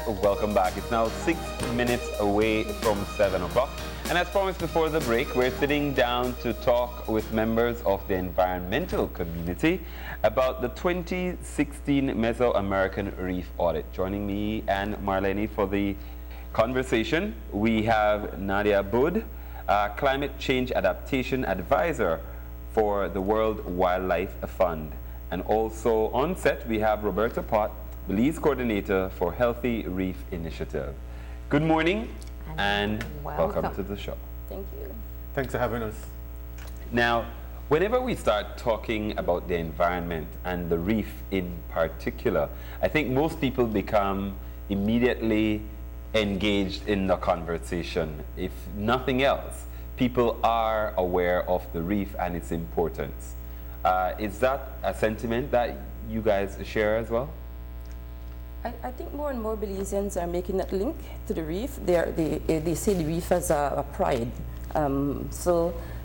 And welcome back. It's now 6 minutes away from 7 o'clock. And as promised before the break, we're sitting down to talk with members of the environmental community about the 2016 Mesoamerican Reef Audit. Joining me and Marlene for the conversation, we have Nadia, Climate Change Adaptation Advisor for the World Wildlife Fund. And also on set, we have Roberto, Pott, Belize Coordinator for Healthy Reef Initiative. Good morning and welcome to the show. Thank you. Thanks for having us. Now, whenever we start talking about the environment and the reef in particular, I think most people become immediately engaged in the conversation. If nothing else, people are aware of the reef and its importance. Is that a sentiment that you guys share as well? I think more and more Belizeans are making that link to the reef. They see the reef as a pride. And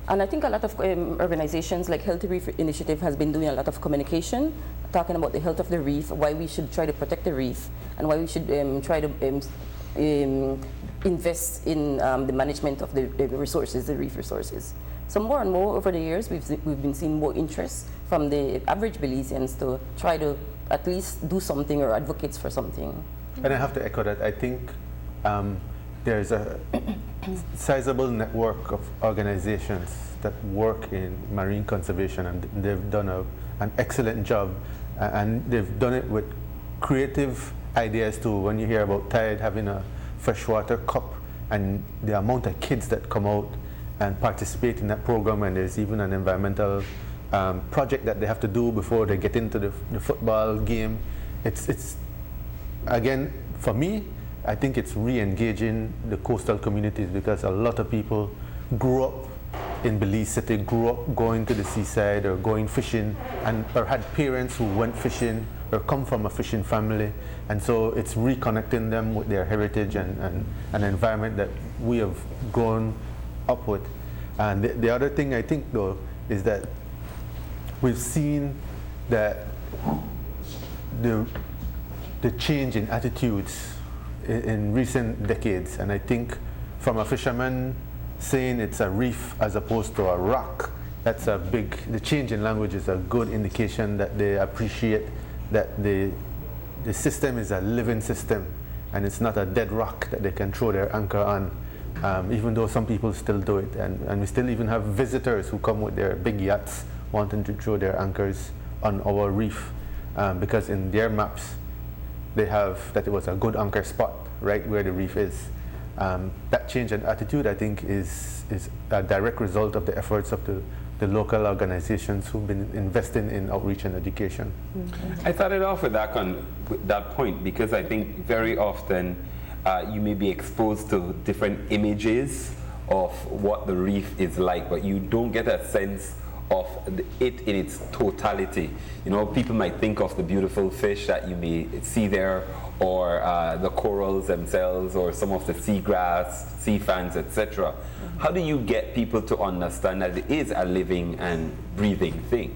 I think a lot of organizations like Healthy Reef Initiative has been doing a lot of communication, talking about the health of the reef, why we should try to protect the reef, and why we should try to invest in the management of the resources, the reef resources. So more and more over the years, we've been seeing more interest from the average Belizeans to try to at least do something or advocates for something. And I have to echo that. I think there's a sizable network of organizations that work in marine conservation, and they've done an excellent job, and they've done it with creative ideas too. When you hear about Tide having a freshwater cup and the amount of kids that come out and participate in that program, and there's even an environmental project that they have to do before they get into the football game. It's again, for me, I think it's re-engaging the coastal communities, because a lot of people grew up in Belize City, grew up going to the seaside or going fishing, or had parents who went fishing or come from a fishing family, and so it's reconnecting them with their heritage and an environment that we have grown up with. And the other thing I think though is that we've seen that the change in attitudes in recent decades, and I think from a fisherman saying it's a reef as opposed to a rock, that's a big, the change in language is a good indication that they appreciate that the system is a living system and it's not a dead rock that they can throw their anchor on, even though some people still do it, and we still even have visitors who come with their big yachts wanting to throw their anchors on our reef, because in their maps they have that it was a good anchor spot right where the reef is. That change in attitude, I think, is a direct result of the efforts of the local organizations who've been investing in outreach and education. Mm-hmm. I started off with that point because I think very often you may be exposed to different images of what the reef is like, but you don't get a sense of it in its totality. You know, people might think of the beautiful fish that you may see there, or the corals themselves, or some of the seagrass, sea fans, etc. Mm-hmm. How do you get people to understand that it is a living and breathing thing?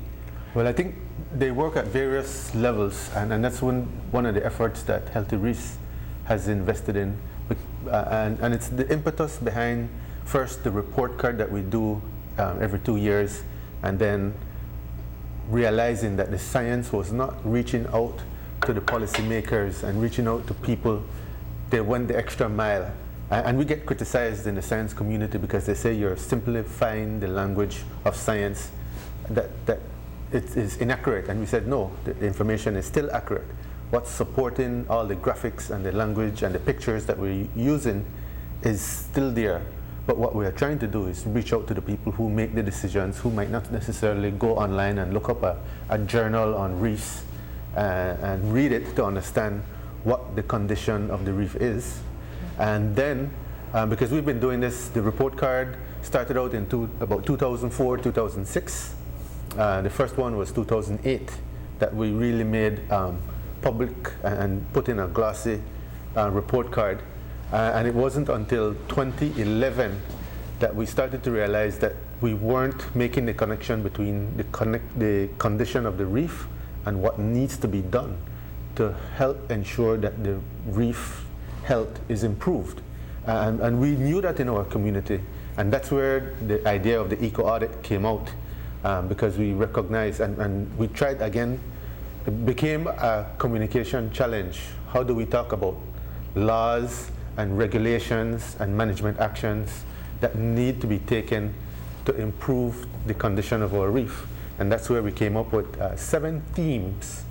Well, I think they work at various levels, and that's one of the efforts that Healthy Reefs has invested in, and it's the impetus behind first the report card that we do every 2 years, and then realizing that the science was not reaching out to the policymakers and reaching out to people. They went the extra mile, and we get criticized in the science community because they say you're simplifying the language of science, that it is inaccurate, and we said no, the information is still accurate. What's supporting all the graphics and the language and the pictures that we're using is still there. But what we are trying to do is reach out to the people who make the decisions, who might not necessarily go online and look up a journal on reefs and read it to understand what the condition of the reef is. And then, because we've been doing this, the report card started out in about 2004, 2006. The first one was 2008 that we really made public and put in a glossy report card. And it wasn't until 2011 that we started to realize that we weren't making the connection between the condition of the reef and what needs to be done to help ensure that the reef health is improved. And we knew that in our community, and that's where the idea of the eco-audit came out, because we recognized, and we tried again, it became a communication challenge. How do we talk about laws and regulations and management actions that need to be taken to improve the condition of our reef? And that's where we came up with 7 themes,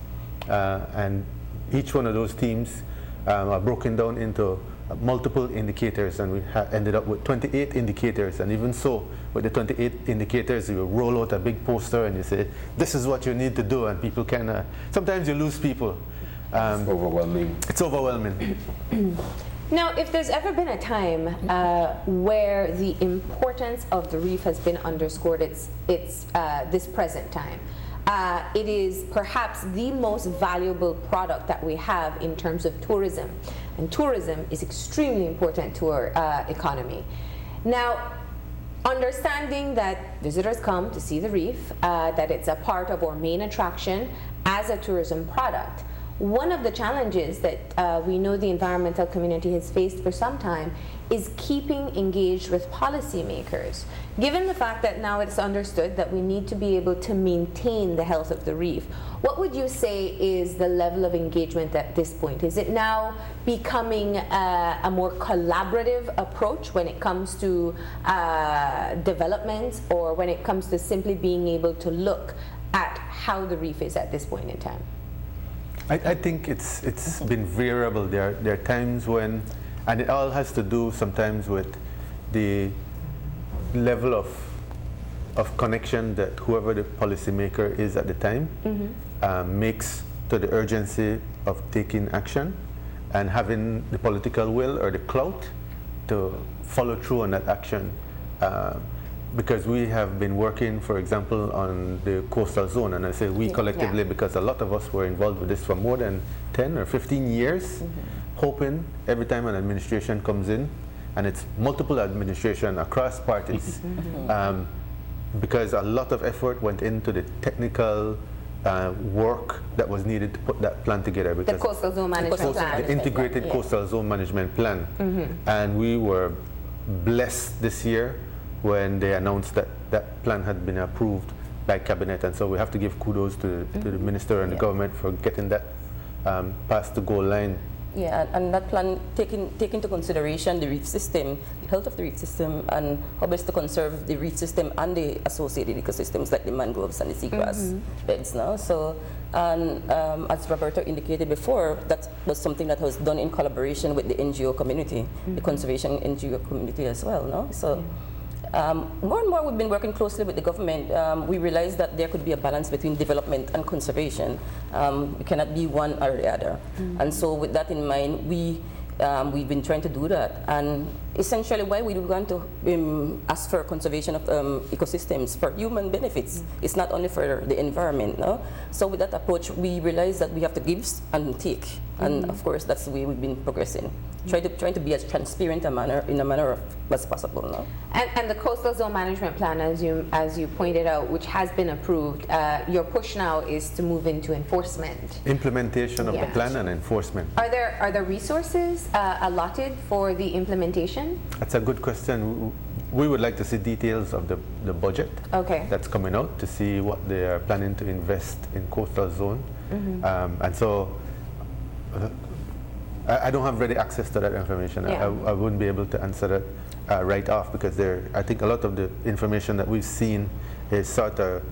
and each one of those themes are broken down into multiple indicators, and we ended up with 28 indicators. And even so, with the 28 indicators, you roll out a big poster and you say, this is what you need to do, and people can, sometimes you lose people. It's overwhelming. It's overwhelming. Now, if there's ever been a time where the importance of the reef has been underscored, it's this present time. It is perhaps the most valuable product that we have in terms of tourism. And tourism is extremely important to our economy. Now, understanding that visitors come to see the reef, that it's a part of our main attraction as a tourism product, one of the challenges that we know the environmental community has faced for some time is keeping engaged with policymakers. Given the fact that now it's understood that we need to be able to maintain the health of the reef, what would you say is the level of engagement at this point? Is it now becoming a more collaborative approach when it comes to development, or when it comes to simply being able to look at how the reef is at this point in time? I think it's been variable. There are times when, and it all has to do sometimes with the level of connection that whoever the policymaker is at the time makes to the urgency of taking action, and having the political will or the clout to follow through on that action. Because we have been working, for example, on the coastal zone, and I say we collectively because a lot of us were involved with this for more than 10 or 15 years, hoping every time an administration comes in, and it's multiple administration across parties, because a lot of effort went into the technical work that was needed to put that plan together. Because the coastal zone management plan. The integrated coastal zone management plan. And we were blessed this year when they announced that that plan had been approved by cabinet, and so we have to give kudos to the minister and the government for getting that past the goal line. Yeah, and that plan take into consideration the reef system, the health of the reef system, and how best to conserve the reef system and the associated ecosystems like the mangroves and the seagrass beds now. So, and as Roberto indicated before, that was something that was done in collaboration with the NGO community, the conservation NGO community as well. No? So. More and more we've been working closely with the government. We realized that there could be a balance between development and conservation. We cannot be one or the other. And so with that in mind, we've been trying to do that. And essentially why we want to ask for conservation of ecosystems for human benefits. It's not only for the environment. No? So with that approach, we realized that we have to give and take. And of course, that's the way we've been progressing. Trying to be as transparent in a manner as possible. No? And the coastal zone management plan, as you pointed out, which has been approved, your push now is to move into enforcement. Implementation of the plan and enforcement. Are there resources allotted for the implementation? That's a good question. We would like to see details of the budget that's coming out, to see what they are planning to invest in coastal zone. And so I don't have ready access to that information. I wouldn't be able to answer that right off, because I think a lot of the information that we've seen is sort of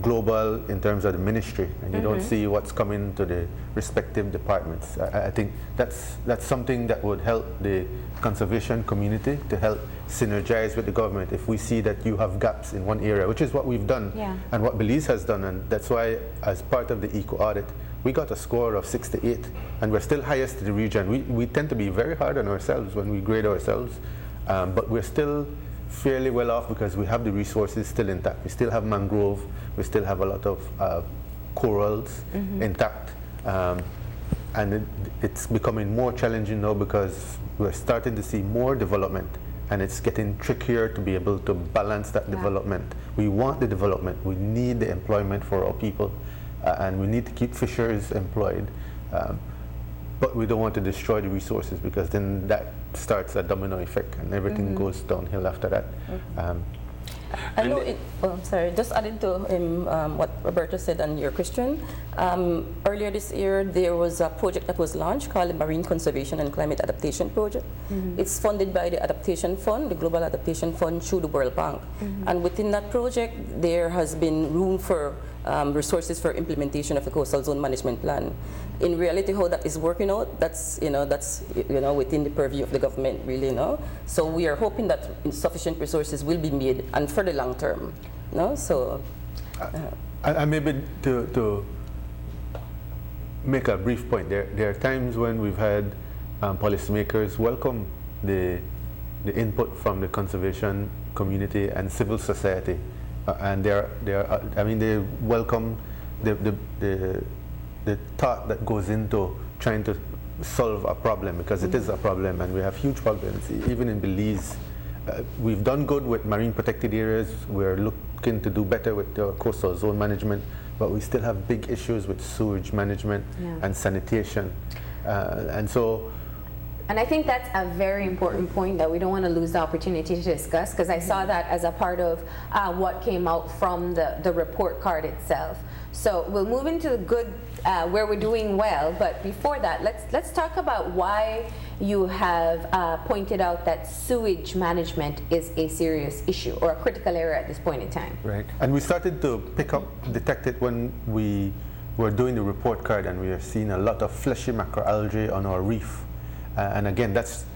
global in terms of the ministry, and you don't see what's coming to the respective departments. I think that's something that would help the conservation community to help synergize with the government if we see that you have gaps in one area, which is what we've done and what Belize has done. And that's why, as part of the eco-audit, we got a score of 6 to 8, and we're still highest in the region. We tend to be very hard on ourselves when we grade ourselves, but we're still fairly well off because we have the resources still intact. We still have mangrove, we still have a lot of corals intact, and it's becoming more challenging now because we're starting to see more development, and it's getting trickier to be able to balance that development. We want the development, we need the employment for our people, and we need to keep fishers employed. but we don't want to destroy the resources because then that starts a domino effect and everything goes downhill after that. I know sorry, just adding to what Roberto said on your question. Earlier this year, there was a project that was launched called the Marine Conservation and Climate Adaptation Project. It's funded by the Adaptation Fund, the Global Adaptation Fund, through the World Bank. And within that project, there has been room for resources for implementation of the Coastal Zone Management Plan. In reality, how that is working out, that's within the purview of the government, really, So we are hoping that sufficient resources will be made, and for the long term, So. And maybe to make a brief point, there are times when we've had policymakers welcome the input from the conservation community and civil society, and they welcome the thought that goes into trying to solve a problem, because it is a problem and we have huge problems. Even in Belize, we've done good with marine protected areas. We're looking to do better with the coastal zone management, but we still have big issues with sewage management and sanitation. And I think that's a very important point that we don't want to lose the opportunity to discuss, because I saw that as a part of what came out from the report card itself. So we'll move into the good, where we're doing well, but before that, let's talk about why you have pointed out that sewage management is a serious issue or a critical area at this point in time. Right, and we started to detect it when we were doing the report card, and we are seeing a lot of fleshy macroalgae on our reef. And again, that's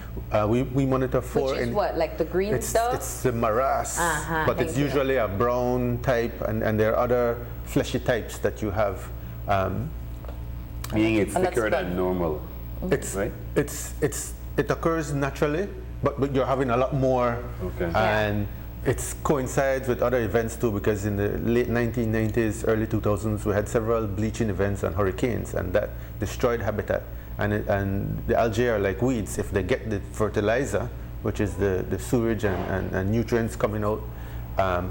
we monitor for. Which is what, like the green stuff? It's the morass, but it's usually a brown type, and there are other fleshy types that you have. Meaning it's thicker than normal. Right? It occurs naturally, but you're having a lot more, and it coincides with other events too, because in the late 1990s, early 2000s, we had several bleaching events and hurricanes, and that destroyed habitat. And the algae are like weeds. If they get the fertilizer, which is the sewage and nutrients coming out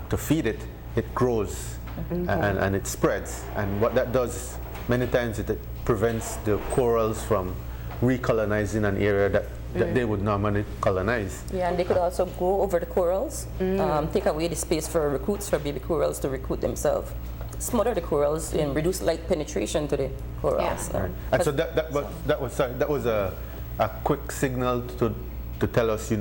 to feed it, it grows and it spreads. And what that does, many times it prevents the corals from recolonizing an area that they would normally colonize. Yeah, and they could also grow over the corals, take away the space for recruits, for baby corals to recruit themselves. Smother the corals and reduce light penetration to the corals. Yeah. And so that was a quick signal to tell us,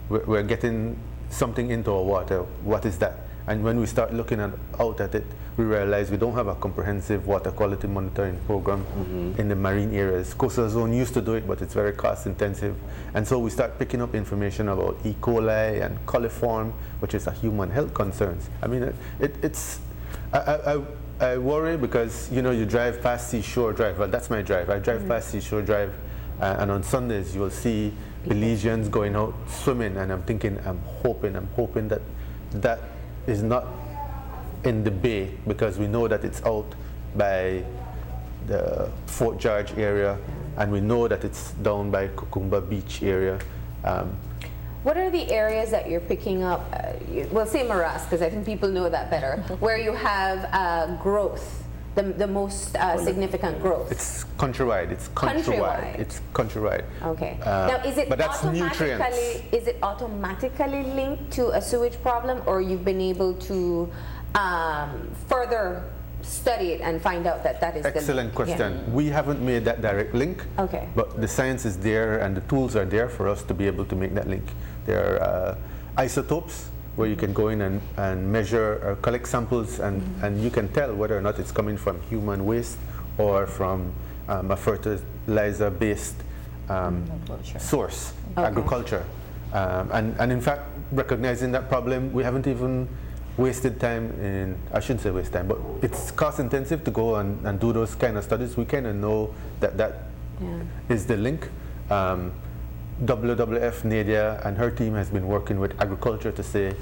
we're getting something into our water. What is that? And when we start looking out at it, we realize we don't have a comprehensive water quality monitoring program in the marine areas. Coastal Zone used to do it, but it's very cost intensive. And so we start picking up information about E. coli and coliform, which is a human health concerns. I mean, I worry because, you drive past Seashore Drive. Well, that's my drive. I drive past Seashore Drive, and on Sundays you will see Belizeans going out swimming, and I'm thinking, I'm hoping that is not in the bay, because we know that it's out by the Fort George area, and we know that it's down by Kukumba Beach area. What are the areas that you're picking up? We'll say morass, because I think people know that better, where you have growth, the most significant growth? It's countrywide. It's countrywide. Okay. Now, is it but that's nutrients. Is it automatically linked to a sewage problem, or you've been able to further study it and find out that is excellent question. Yeah. We haven't made that direct link. Okay. But the science is there and the tools are there for us to be able to make that link. There are isotopes where you can go in and measure or collect samples, and you can tell whether or not it's coming from human waste or from a fertilizer-based source, agriculture. And in fact, recognizing that problem, we haven't even wasted time in, I shouldn't say waste time, but it's cost intensive to go and do those kind of studies. We kind of know that is the link. WWF, Nadia, and her team has been working with agriculture to say,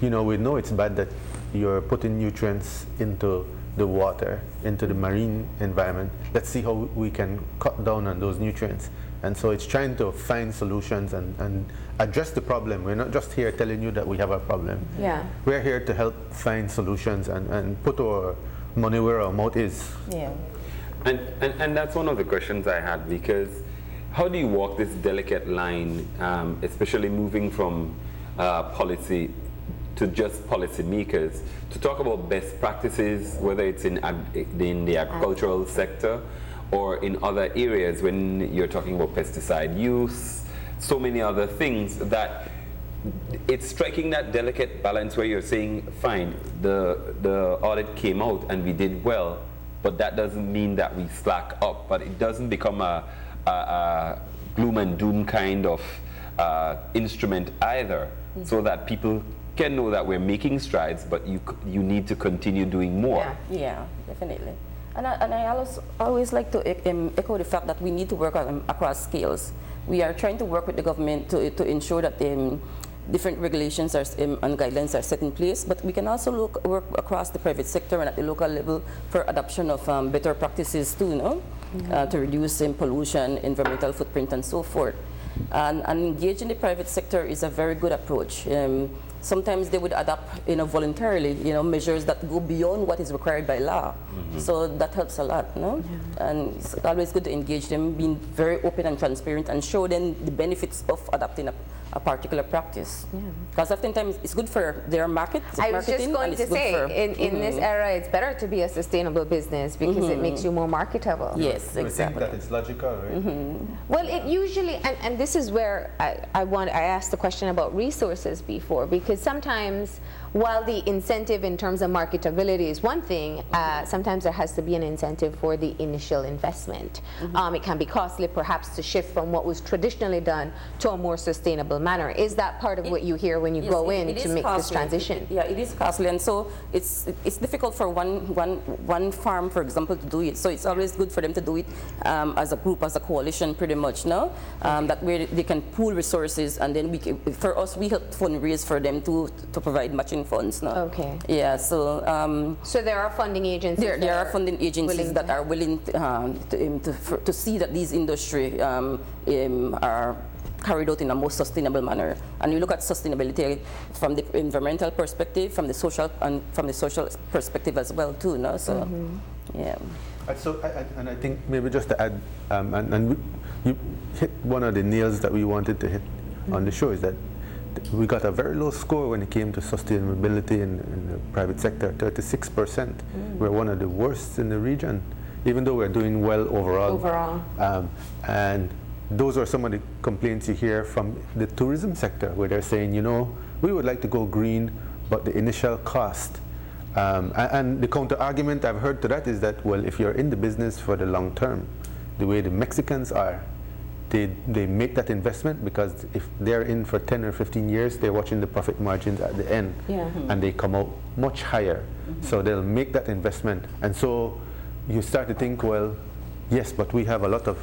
we know it's bad that you're putting nutrients into the water, into the marine environment. Let's see how we can cut down on those nutrients. And so it's trying to find solutions and address the problem. We're not just here telling you that we have a problem. Yeah. We're here to help find solutions and put our money where our mouth is. Yeah. And that's one of the questions I had, because how do you walk this delicate line, especially moving from policy to just policymakers, to talk about best practices, whether it's in the agricultural sector or in other areas when you're talking about pesticide use, so many other things, that it's striking that delicate balance where you're saying, fine, the audit came out and we did well, but that doesn't mean that we slack up, but it doesn't become a gloom and doom kind of instrument either, so that people can know that we're making strides, but you need to continue doing more. Yeah, definitely. And I always like to echo the fact that we need to work across scales. We are trying to work with the government to ensure that different regulations and guidelines are set in place, but we can also work across the private sector and at the local level for adoption of better practices too, to reduce pollution, environmental footprint, and so forth. And engaging the private sector is a very good approach. Sometimes they would adopt, voluntarily, measures that go beyond what is required by law. So that helps a lot, no? And it's always good to engage them, being very open and transparent, and show them the benefits of adopting a particular practice. Because oftentimes it's good for their market. I was just going to say, in this era, it's better to be a sustainable business because it makes you more marketable. Yes, exactly. I think that it's logical, right? Well, it usually, and this is where I asked the question about resources before, because sometimes while the incentive in terms of marketability is one thing, sometimes there has to be an incentive for the initial investment. It can be costly perhaps to shift from what was traditionally done to a more sustainable manner. Is that part of what you hear when you go in to make this transition? Yeah, it is costly, and so it's difficult for one farm, for example, to do it. So it's always good for them to do it as a group, as a coalition, pretty much. No, that way they can pool resources, and then for us we help fundraise for them to provide matching funds. No? Okay. Yeah. So. So there are funding agencies. There are funding agencies that are willing to see that these industry are carried out in a more sustainable manner. And you look at sustainability from the environmental perspective, from the social perspective as well too. No? So, yeah. So, and I think maybe just to add, and you hit one of the nails that we wanted to hit on the show, is that we got a very low score when it came to sustainability in the private sector, 36%. We're one of the worst in the region, even though we're doing well overall. And those are some of the complaints you hear from the tourism sector, where they're saying, we would like to go green, but the initial cost. And the counter argument I've heard to that is that, well, if you're in the business for the long term, the way the Mexicans are, they make that investment because if they're in for 10 or 15 years, they're watching the profit margins at the end, and they come out much higher. So they'll make that investment. And so you start to think, well, yes, but we have a lot of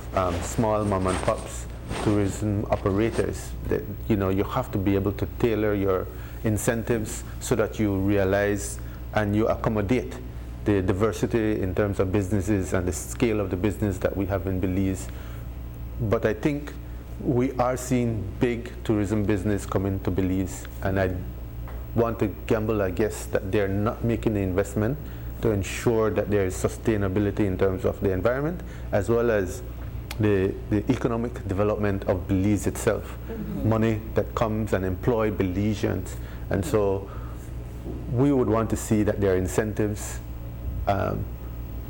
small mom and pops tourism operators that, you have to be able to tailor your incentives so that you realize and you accommodate the diversity in terms of businesses and the scale of the business that we have in Belize. But I think we are seeing big tourism business come into Belize, and I want to gamble, I guess, that they're not making the investment to ensure that there is sustainability in terms of the environment, as well as the economic development of Belize itself. Money that comes and employ Belizeans. And so we would want to see that there are incentives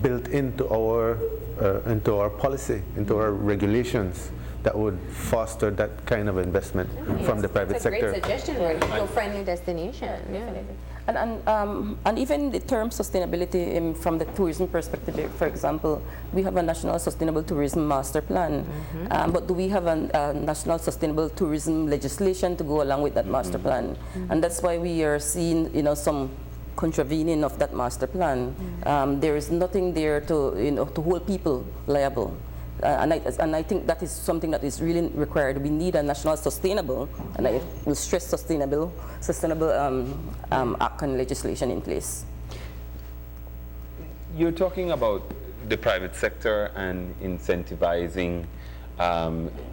built into our policy, into our regulations, that would foster that kind of investment from the private sector. It's a great suggestion, right? Eco-friendly destination. And even the term sustainability from the tourism perspective, for example, we have a National Sustainable Tourism Master Plan, but do we have a National Sustainable Tourism legislation to go along with that master plan? And that's why we are seeing, some contravening of that master plan. There is nothing there to hold people liable. And I think that is something that is really required. We need a national sustainable, and I will stress sustainable act and legislation in place. You're talking about the private sector and incentivizing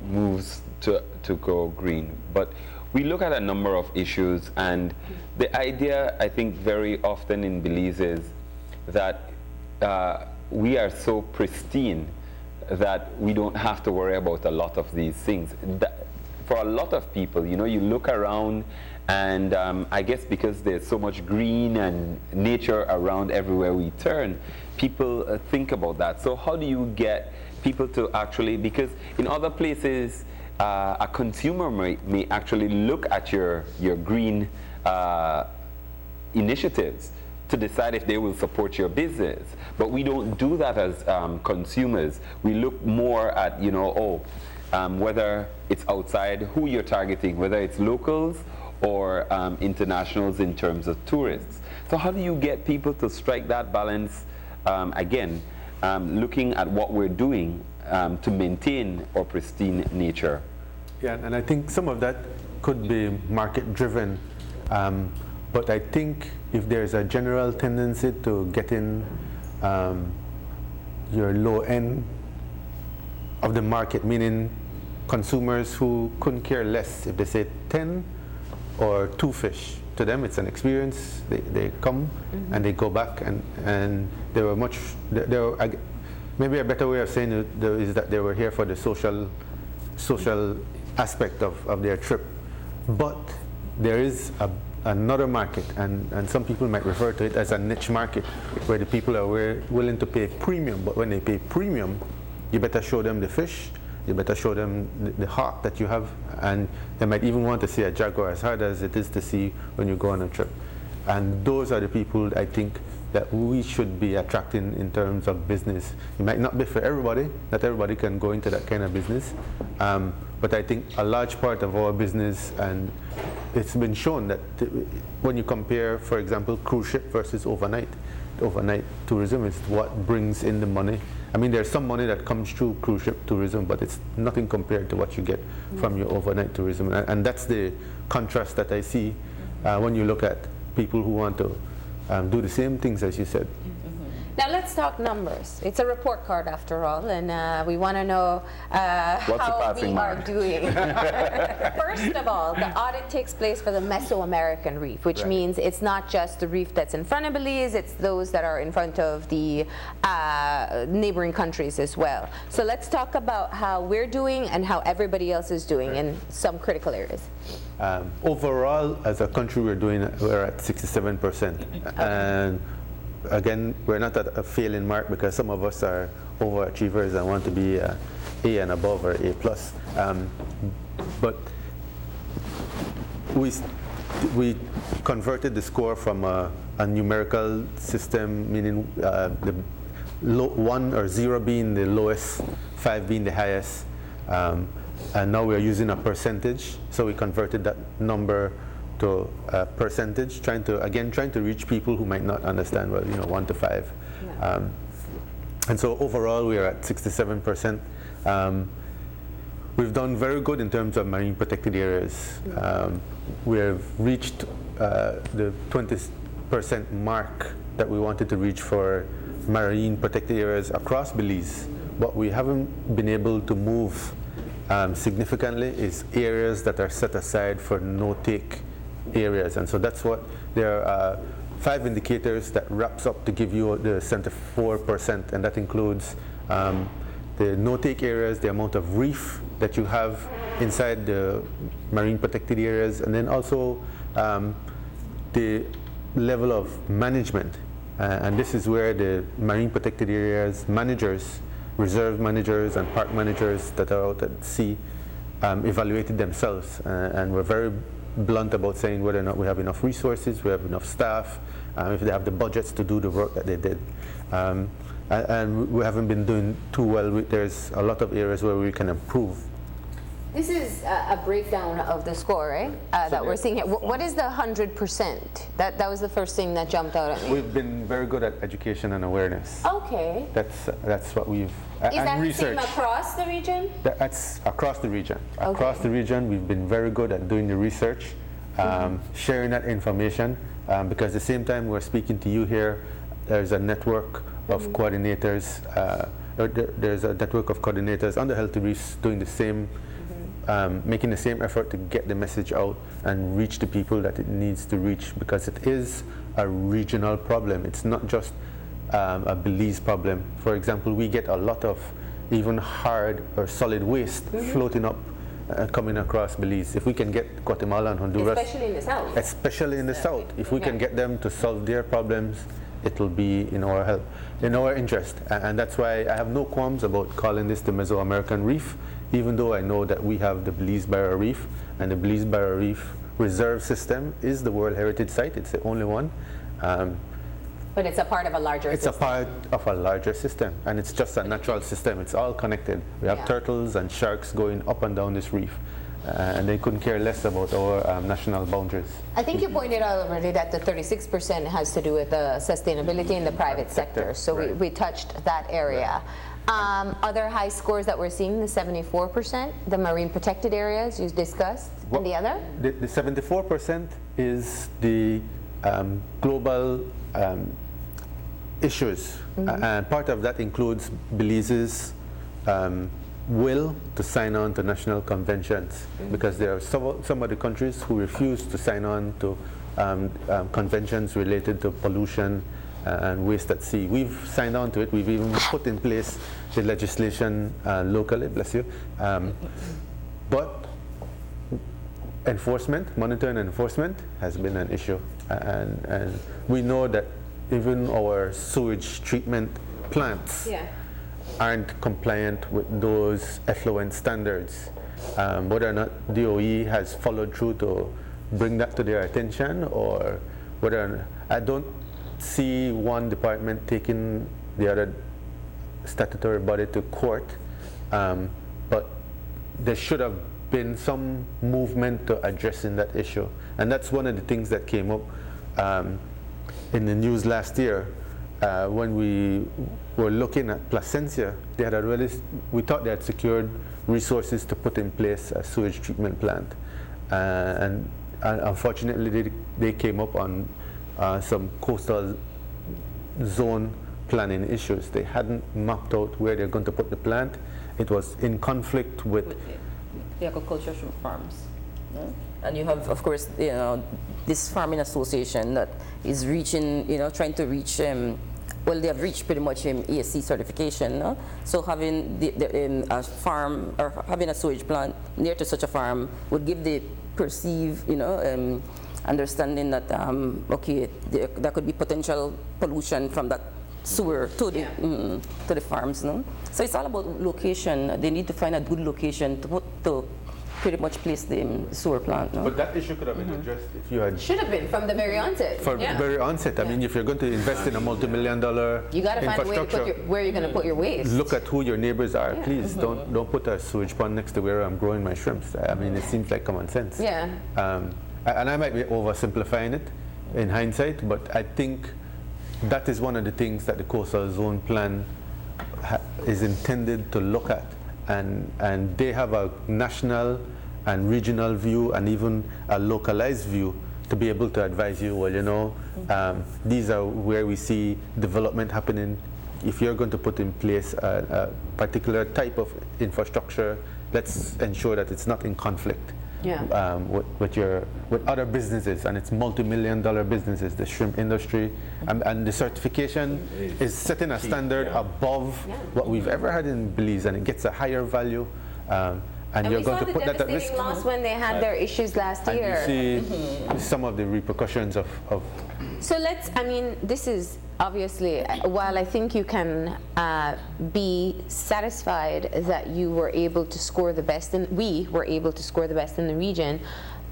moves to go green, but we look at a number of issues, and the idea, I think, very often in Belize is that we are so pristine that we don't have to worry about a lot of these things. For a lot of people, you know, you look around and I guess because there's so much green and nature around everywhere we turn, people think about that. So how do you get people to actually, because in other places, a consumer may actually look at your green initiatives to decide if they will support your business. But we don't do that as consumers. We look more at, you know, whether it's outside, who you're targeting, whether it's locals or internationals in terms of tourists. So how do you get people to strike that balance, again, looking at what we're doing to maintain our pristine nature? Yeah, and I think some of that could be market driven, but I think if there's a general tendency to get in your low end of the market, meaning consumers who couldn't care less if they say 10 or 2 fish. To them it's an experience. They come and they go back, and they were much, maybe a better way of saying it is that they were here for the social aspect of their trip. But there is another market, and some people might refer to it as a niche market, where the people are willing to pay premium. But when they pay premium, you better show them the fish, you better show them the heart that you have, and they might even want to see a jaguar, as hard as it is to see when you go on a trip. And those are the people, I think, that we should be attracting in terms of business. It might not be for everybody, not everybody can go into that kind of business, but I think a large part of our business, and it's been shown that when you compare, for example, cruise ship versus overnight tourism is what brings in the money. I mean, there's some money that comes through cruise ship tourism, but it's nothing compared to what you get from your overnight tourism. And that's the contrast that I see when you look at people who want to do the same things as you said. Now let's talk numbers. It's a report card after all, and we want to know how we are doing. First of all, the audit takes place for the Mesoamerican reef, which means it's not just the reef that's in front of Belize, it's those that are in front of the neighboring countries as well. So let's talk about how we're doing and how everybody else is doing in some critical areas. Overall, as a country, we're at 67%. And again, we're not at a failing mark, because some of us are overachievers and want to be A and above or A plus. But we converted the score from a numerical system, meaning the 1 or 0 being the lowest, 5 being the highest. And now we're using a percentage, so we converted that number to a percentage, trying to reach people who might not understand, well, 1 to 5. Yeah. And so overall we are at 67%. We've done very good in terms of marine protected areas. We have reached the 20% mark that we wanted to reach for marine protected areas across Belize, but we haven't been able to move significantly is areas that are set aside for no-take areas. And so that's what there are 5 indicators that wraps up to give you the 74%, and that includes the no-take areas, the amount of reef that you have inside the marine protected areas, and then also the level of management. And this is where the marine protected areas managers, reserve managers and park managers that are out at sea evaluated themselves, and we're very blunt about saying whether or not we have enough resources, we have enough staff, if they have the budgets to do the work that they did. And we haven't been doing too well. There's a lot of areas where we can improve. This is a breakdown of the score, right? That we're seeing here. What is the 100%? That was the first thing that jumped out at me. We've been very good at education and awareness. Okay. That's what we've Is and that research. the same across the region? That's across the region. Okay. Across the region, we've been very good at doing the research, sharing that information. Because at the same time we're speaking to you here, there's a network of coordinators. There's a network of coordinators under Healthy Reefs doing the same. Making the same effort to get the message out and reach the people that it needs to reach, because it is a regional problem. It's not just a Belize problem. For example, we get a lot of even hard or solid waste floating up, coming across Belize. If we can get Guatemala and Honduras, Especially in the south. especially in the south, if we can get them to solve their problems, it will be in our help, in our interest. And that's why I have no qualms about calling this the Mesoamerican Reef, even though I know that we have the Belize Barrier Reef, and the Belize Barrier Reef Reserve System is the World Heritage Site. It's the only one. But it's a part of a larger It's system. a part of a larger system, and it's just a natural system. It's all connected. We have Yeah. turtles and sharks going up and down this reef, and they couldn't care less about our national boundaries. I think you pointed out already that the 36% has to do with the sustainability in the private sector. So right. we touched that area. Other high scores that we're seeing, the 74%, the marine protected areas you discussed, and the other? The 74% is the global issues, and part of that includes Belize's will to sign on to national conventions, because there are some of the countries who refuse to sign on to conventions related to pollution and waste at sea. We've signed on to it. We've even put in place the legislation locally, bless you. But enforcement, monitoring and enforcement has been an issue. And we know that even our sewage treatment plants aren't compliant with those effluent standards. Whether or not DOE has followed through to bring that to their attention, or whether, I don't see one department taking the other statutory body to court, but there should have been some movement to addressing that issue. And that's one of the things that came up in the news last year when we were looking at Placencia. They had we thought they had secured resources to put in place a sewage treatment plant, and unfortunately they came up on some coastal zone planning issues. They hadn't mapped out where they're going to put the plant. It was in conflict with the agricultural farms. And you have, of course, this farming association that is reaching, trying to reach, well, they have reached pretty much ASC certification. No? So having a farm or having a sewage plant near to such a farm would give the perceived, understanding that, okay, there could be potential pollution from that sewer to the farms. No? So it's all about location. They need to find a good location to pretty much place the sewer plant. No? But that issue could have been addressed if you had... Should have been from the very onset. From the very onset. I mean, if you're going to invest in a multi-million-dollar You got to find a way to put where you're going to put your waste. look at who your neighbors are. Please don't put a sewage pond next to where I'm growing my shrimps. I mean, it seems like common sense. Yeah. And I might be oversimplifying it in hindsight, but I think that is one of the things that the coastal zone plan is intended to look at. And they have a national and regional view, and even a localized view, to be able to advise you, well, these are where we see development happening. If you're going to put in place a particular type of infrastructure, let's ensure that it's not in conflict with other businesses, and it's multi-million-dollar businesses, the shrimp industry, and the certification is setting a standard above what we've ever had in Belize, and it gets a higher value, and you're going to put that at risk. Loss when they had their issues last year. And you see some of the repercussions of So this is obviously, while I think you can be satisfied that you were able to score the best, and we were able to score the best in the region,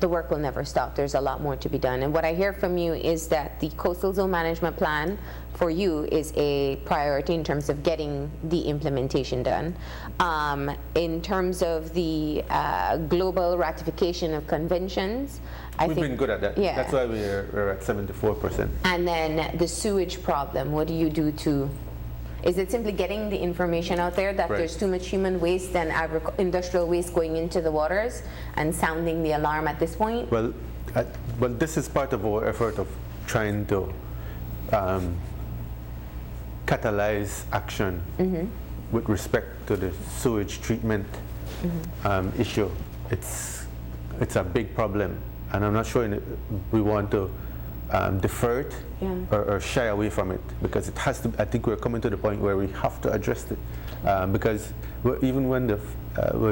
the work will never stop. There's a lot more to be done. And what I hear from you is that the Coastal Zone Management Plan for you is a priority in terms of getting the implementation done. In terms of the global ratification of conventions, we've been good at that. Yeah. That's why we're at 74%. And then the sewage problem, what do you do to... Is it simply getting the information out there that there's too much human waste and industrial waste going into the waters and sounding the alarm at this point? Well, this is part of our effort of trying to catalyze action with respect to the sewage treatment issue. It's a big problem, and I'm not sure we want to defer it or shy away from it, because it has to. I think we're coming to the point where we have to address it, because even when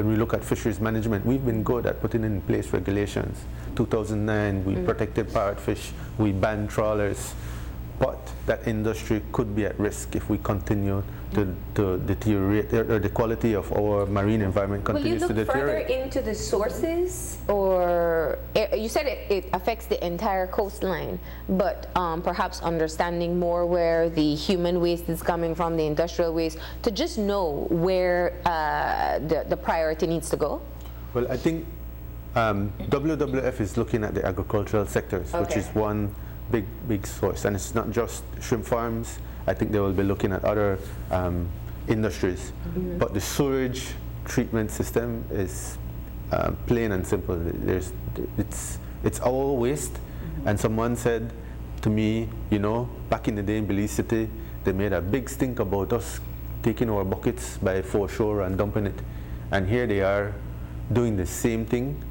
we look at fisheries management, we've been good at putting in place regulations. 2009, we protected parrotfish, we banned trawlers, but that industry could be at risk if we continue to deteriorate, or the quality of our marine environment continues to Will you look further deteriorate. into the sources, or you said it affects the entire coastline, but perhaps understanding more where the human waste is coming from, the industrial waste, to just know where the priority needs to go? Well, I think WWF is looking at the agricultural sectors, which is one big source, and it's not just shrimp farms. I think they will be looking at other industries, but the sewage treatment system is plain and simple. It's our waste, and someone said to me, back in the day in Belize City, they made a big stink about us taking our buckets by foreshore and dumping it, and here they are doing the same thing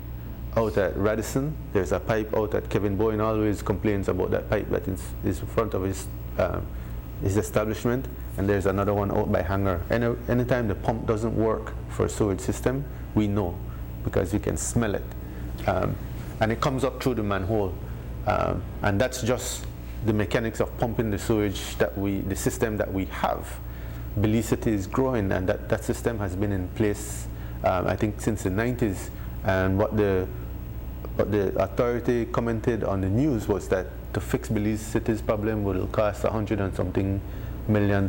out at Radisson. There's a pipe out at Kevin Boyne always complains about that pipe that is in front of his establishment, and there's another one out by Hanger. Anytime the pump doesn't work for a sewage system, we know, because we can smell it, and it comes up through the manhole, and that's just the mechanics of pumping the sewage the system that we have. Belize City is growing, and that system has been in place I think since the 90s, and what the authority commented on the news was that to fix Belize City's problem will cost $100 and something million.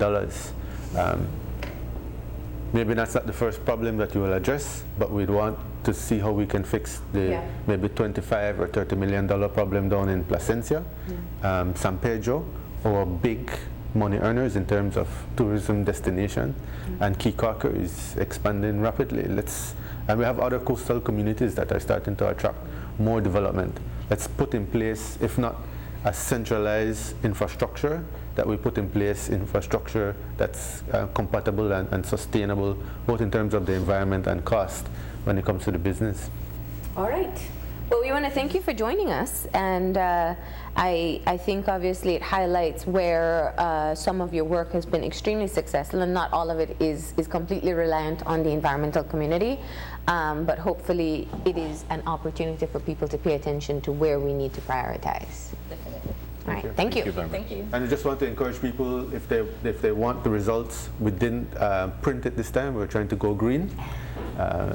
Maybe that's not the first problem that you will address, but we'd want to see how we can fix the maybe $25 or $30 million problem down in Placencia, San Pedro, or big money earners in terms of tourism destination, and Key Corker is expanding rapidly. And we have other coastal communities that are starting to attract more development. Let's put in place, if not a centralized infrastructure, that we put in place infrastructure that's compatible and sustainable, both in terms of the environment and cost when it comes to the business. All right. Well, we want to thank you for joining us, and I think obviously it highlights where some of your work has been extremely successful, and not all of it is completely reliant on the environmental community, but hopefully it is an opportunity for people to pay attention to where we need to prioritize. Definitely. All right, thank you. very much. Thank you. And I just want to encourage people, if they want the results, we didn't print it this time. We're trying to go green,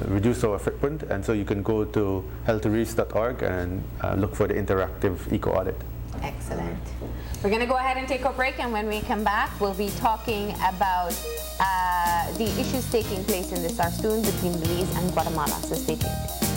reduce our footprint, and so you can go to healthyreefs.org and look for the interactive eco audit. Excellent. We're going to go ahead and take a break, and when we come back, we'll be talking about the issues taking place in the Sarsoon between Belize and Guatemala. So stay tuned.